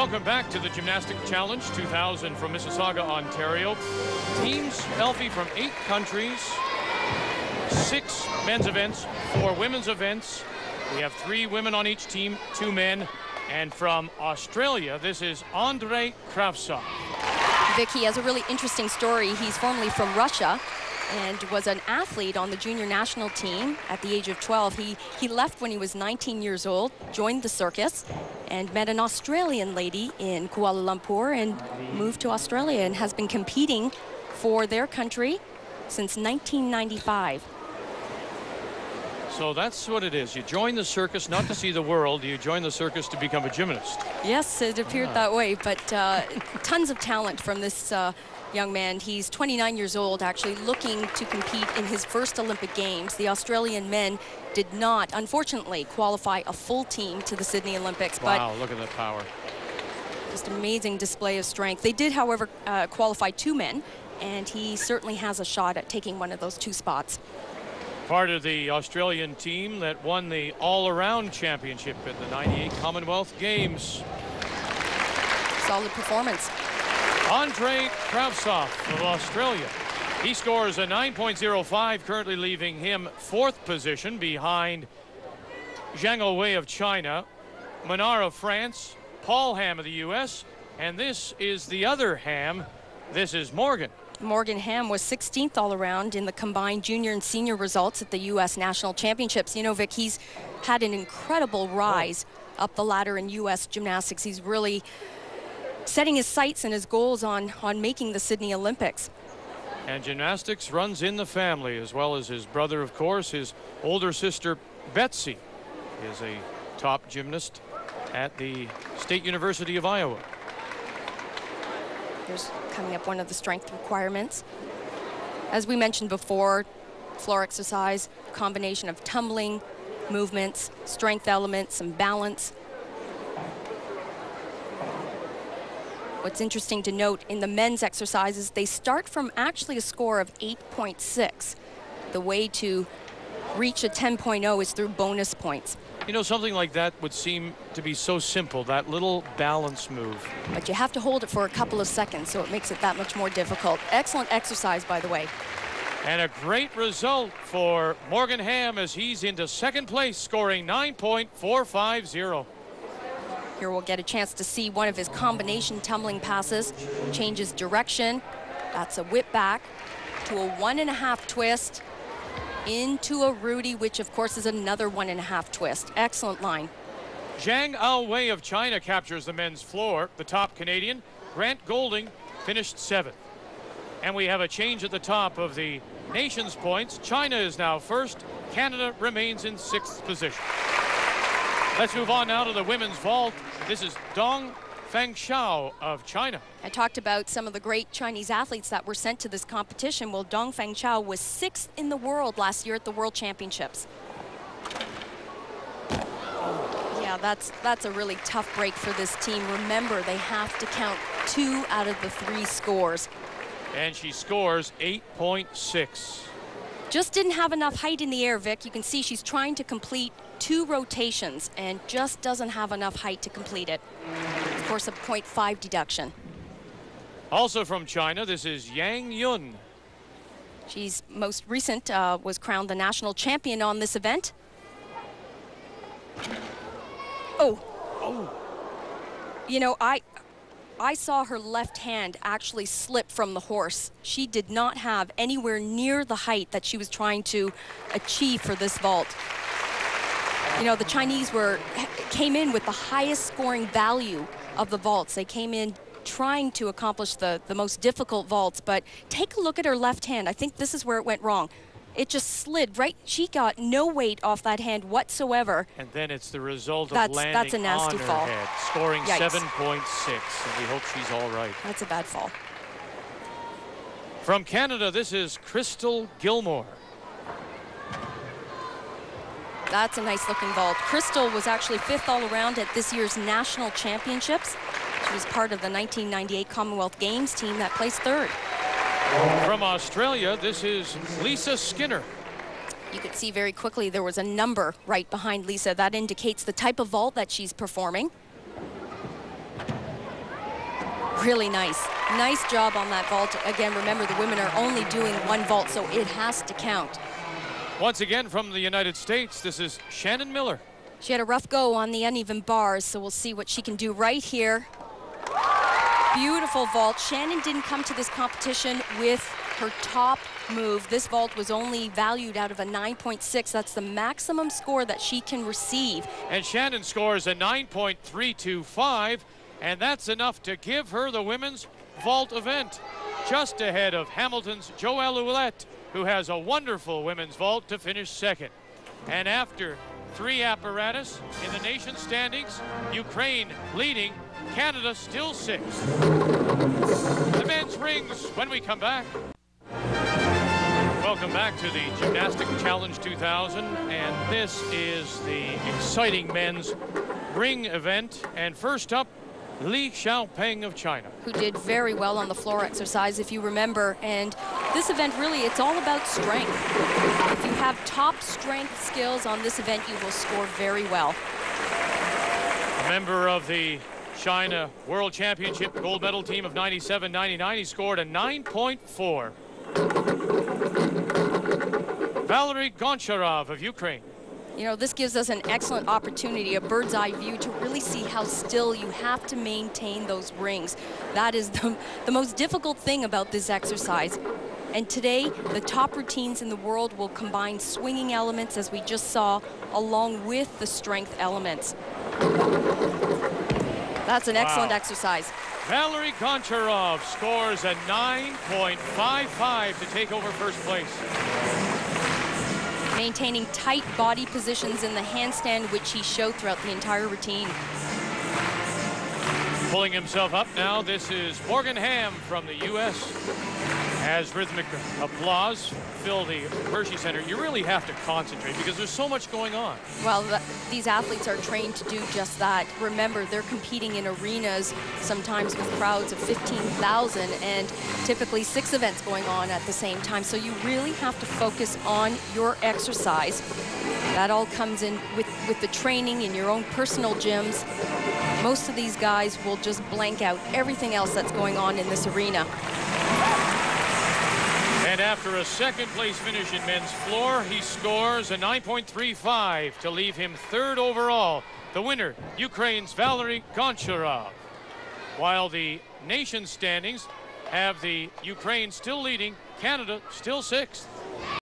Welcome back to the Gymnastic Challenge 2000 from Mississauga, Ontario. Teams, Elfie, from 8 countries, 6 men's events, 4 women's events. We have 3 women on each team, 2 men. And from Australia, this is Andrei Kravtsov. Vic, he has a really interesting story. He's formerly from Russia and was an athlete on the junior national team at the age of 12. He left when he was 19 years old, joined the circus, and met an Australian lady in Kuala Lumpur and moved to Australia and has been competing for their country since 1995. So that's what it is. You join the circus not to see the world, you join the circus to become a gymnast. Yes, it appeared that way, but tons of talent from this young man. He's 29 years old, actually looking to compete in his first Olympic Games. The Australian men did not, unfortunately, qualify a full team to the Sydney Olympics. Wow, look at that power. Just amazing display of strength. They did, however, qualify 2 men, and he certainly has a shot at taking one of those 2 spots. Part of the Australian team that won the all-around championship at the '98 Commonwealth Games. Solid performance. Andrei Kravtsov of Australia. He scores a 9.05, currently leaving him 4th position behind Zhang Wei of China, Menard of France, Paul Hamm of the US, and this is the other Hamm. This is Morgan. Morgan Hamm was 16th all around in the combined junior and senior results at the U.S. National Championships. You know, Vic, he's had an incredible rise up the ladder in U.S. gymnastics. He's really setting his sights and his goals on making the Sydney Olympics. And gymnastics runs in the family, as well as his brother, of course. His older sister, Betsy, is a top gymnast at the State University of Iowa. There's coming up one of the strength requirements. As we mentioned before, floor exercise, combination of tumbling, movements, strength elements, and balance. What's interesting to note in the men's exercises, they start from actually a score of 8.6. The way to reach a 10.0 is through bonus points. You know, something like that would seem to be so simple, that little balance move. But you have to hold it for a couple of seconds, so it makes it that much more difficult. Excellent exercise, by the way. And a great result for Morgan Hamm as he's into 2nd place, scoring 9.450. Here we'll get a chance to see one of his combination tumbling passes. Changes direction. That's a whip back to a 1.5 twist. Into a Rudy, which of course is another 1.5 twist. Excellent line. Zhang Wei of China captures the men's floor. The top Canadian, Grant Golding, finished 7th. And we have a change at the top of the nations points. China is now 1st. Canada remains in 6th position. Let's move on now to the women's vault. This is Fangxiao of China. I talked about some of the great Chinese athletes that were sent to this competition. Well, Fangxiao was 6th in the world last year at the World Championships. Yeah, that's a really tough break for this team. Remember, they have to count 2 out of the 3 scores. And she scores 8.6. Just didn't have enough height in the air, Vic. You can see she's trying to complete 2 rotations and just doesn't have enough height to complete it. Of course, a 0.5 deduction. Also from China, this is Yang Yun. She's most recent, was crowned the national champion on this event. Oh. You know, I saw her left hand actually slip from the horse. She did not have anywhere near the height that she was trying to achieve for this vault. You know, the Chinese came in with the highest scoring value of the vaults. They came in trying to accomplish the most difficult vaults, but take a look at her left hand. I think this is where it went wrong. It just slid right. She got no weight off that hand whatsoever. And then it's the result of landing a nasty on her fall. head, scoring 7.6, and we hope she's all right. That's a bad fall. From Canada, this is Crystal Gilmore. That's a nice looking vault. Crystal was actually 5th all around at this year's national championships. She was part of the 1998 Commonwealth Games team that placed 3rd. From Australia, this is Lisa Skinner. You could see very quickly there was a number right behind Lisa. That indicates the type of vault that she's performing. Really nice. Nice job on that vault. Again, remember, the women are only doing one vault, so it has to count. Once again from the United States, this is Shannon Miller. She had a rough go on the uneven bars, so we'll see what she can do right here. Beautiful vault. Shannon didn't come to this competition with her top move. This vault was only valued out of a 9.6. That's the maximum score that she can receive. And Shannon scores a 9.325, and that's enough to give her the women's vault event. Just ahead of Hamilton's Joelle Ouellette, who has a wonderful women's vault to finish second. And after 3 apparatus in the nation standings, Ukraine leading, Canada still 6th. The men's rings when we come back. Welcome back to the Gymnastics Challenge 2000, and this is the exciting men's ring event. And first up, Xiaopeng of China, who did very well on the floor exercise, if you remember. And this event, really, it's all about strength. If you have top strength skills on this event, you will score very well. A member of the China World Championship gold medal team of 97-99, he scored a 9.4. Valery Goncharov of Ukraine. You know, this gives us an excellent opportunity, a bird's eye view, to really see how still you have to maintain those rings. That is the most difficult thing about this exercise. And today, the top routines in the world will combine swinging elements, as we just saw, along with the strength elements. That's an excellent exercise. Valery Goncharov scores a 9.55 to take over first place. Maintaining tight body positions in the handstand, which he showed throughout the entire routine. Pulling himself up now, this is Morgan Hamm from the U.S. As rhythmic applause fill the Hershey Center, you really have to concentrate because there's so much going on. Well, these athletes are trained to do just that. Remember, they're competing in arenas, sometimes with crowds of 15,000, and typically 6 events going on at the same time. So you really have to focus on your exercise. That all comes in with the training in your own personal gyms. Most of these guys will just blank out everything else that's going on in this arena. And after a second-place finish in men's floor, he scores a 9.35 to leave him 3rd overall. The winner, Ukraine's Valery Goncharov. While the nation standings have the Ukraine still leading, Canada still 6th.